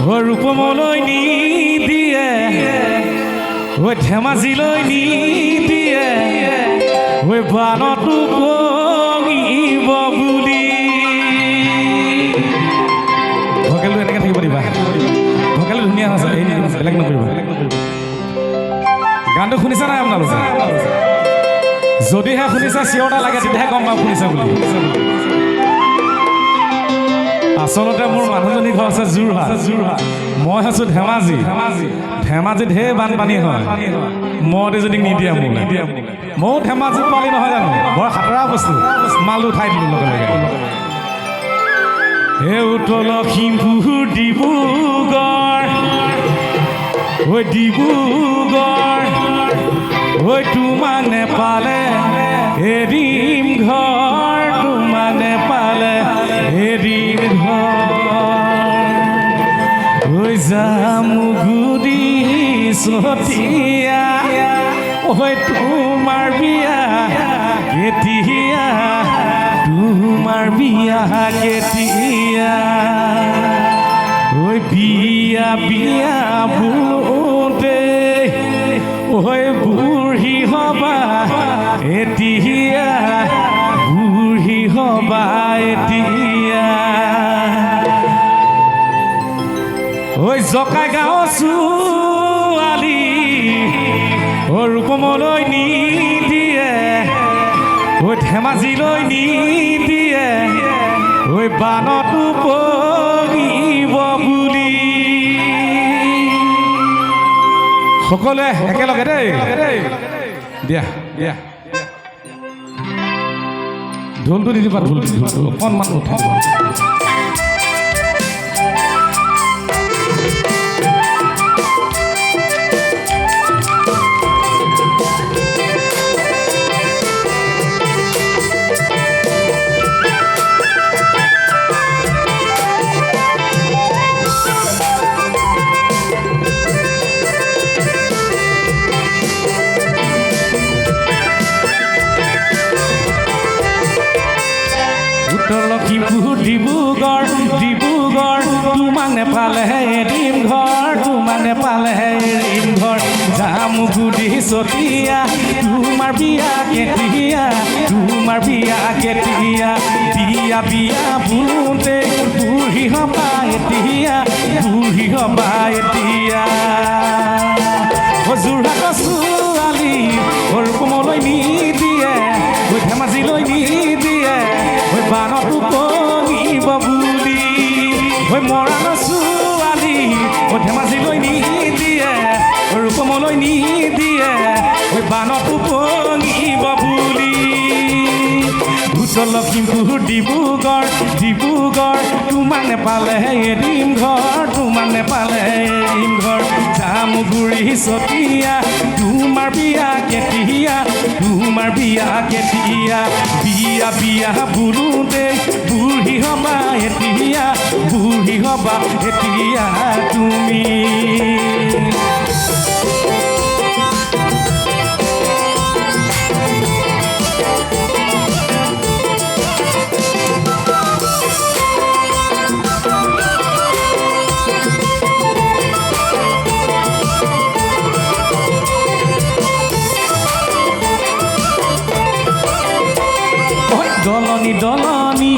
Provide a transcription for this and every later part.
ৰূপমলৈ নি দিয়ে ধেমাজিলৈ নি দিয়ে বানতো পঙিব বুলি ভকেলটো এনেকৈ থাকিব দিবা ভকেলটো ধুনীয়া হৈছে এই বেলেগ নকৰিবা গানটো শুনিছা নাই আপোনালোকে যদিহে শুনিছা চিঞৰটা লাগে তেতিয়াহে গম পাম শুনিছা বুলি আচলতে মোৰ মানুহজনী ঘৰ আছে যোৰহাট মই আছো ধেমাজিত ঢেৰ বানপানী হয় মদ এজনীক নিদিয়া মোক ময়ো ধেমাজিত পালি নহয় জানো বৰ সাঁতৰা বস্তু মাল উঠাই দিলোঁ লগে লগে হে উত্তৰ লখিমপুৰ ডিব্ৰুগড় তোমাক নেপালে এৰিম ঘৰ তোমাক নেপালে এৰিম ঘৰ জামুগুৰি চতিয়া তোমাৰ বিয়া কেতিয়া তোমাৰ বিয়া কেতিয়া বিয়া বোলোতে বুঢ়ী হবা এতিয়া বুঢ়ী হবা এতিয়া জকা গাঁও ছোৱালী ৰূপমলৈ নি দিয়ে ধেমাজিলৈ নি দিয়ে বানতো পঙিব বুলি সকলোৱে একেলগে দেই দিয়া দিয়া ঢোলটো দি দিবা ঢোলটো অকণমান উঠাই লখিমপুৰ ডিব্ৰুগড় তোমাক নেপালে এৰিম ঘৰ তোমাক নেপালে এৰিম ঘৰ জামুগুৰি চতিয়া তোমাৰ বিয়া কেতিয়া তোমাৰ বিয়া কেতিয়া বিয়া বোলোতে বুঢ়ী হবা এতিয়া বুঢ়ী হবা এতিয়া যোৰহাটৰ ছোৱালী ৰূপমলৈ নি দিয়ে ধেমাজিলৈ নি দিয়ে বানতো পঙিব বুলি মৰাণৰ ছোৱালী ধেমাজিলৈ নি দিয়ে ৰূপমলৈ নি দিয়ে বানতো পঙিব বুলি উত্তৰ লখিমপুৰ ডিব্ৰুগড় তোমাক নেপালে এৰিম ঘৰ তোমাক নেপালে এৰিম ঘৰ জামুগুৰি চতিয়া তোমাৰ বিয়া কেতিয়া তোমাৰ বিয়া কেতিয়া বিয়া বোলোতে বুঢ়ী হবা এতিয়া বুঢ়ী হবা এতিয়া তুমি দলনি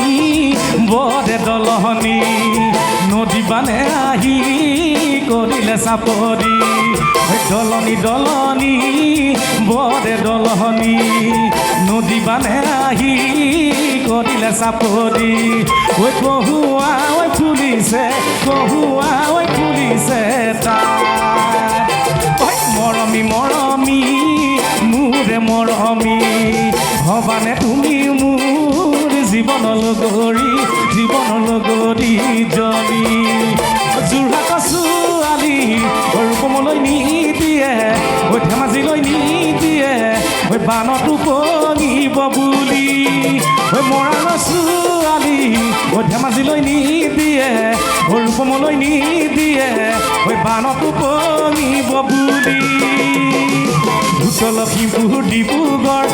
বৰে দলনি নদী বানে আহি কৰিলে চাপৰি দলনি বৰে দলনি নদী বানে আহি কৰিলে চাপৰি কহুৱা ফুলিছে তাত মৰমী মোৰে মৰমী হবানে তুমি মোৰ জীৱন লগৰী জনী যোৰহাটৰ ছোৱালী ৰূপমলৈ নি দিয়ে ধেমাজিলৈ নি দিয়ে বানতো পঙিব বুলি মৰাণৰ ছোৱালী ধেমাজিলৈ নি দিয়ে ৰূপমলৈ নি দিয়ে বানতো পঙিব বুলি উত্তৰ লখিমপুৰ ডিব্ৰুগড়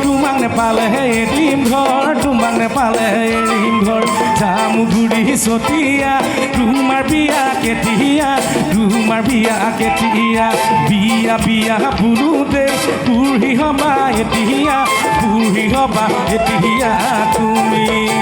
তোমাক নেপালে এৰিম ঘৰ তোমাক নেপালে এৰিম ঘৰ জামুগুৰি পিছতীয়া তোমাৰ বিয়া কেতিয়া তোমাৰ বিয়া কেতিয়া বিয়া বিয়া বুলোতে বুঢ়ী হবা এতিয়া বুঢ়ী হবা এতিয়া তুমি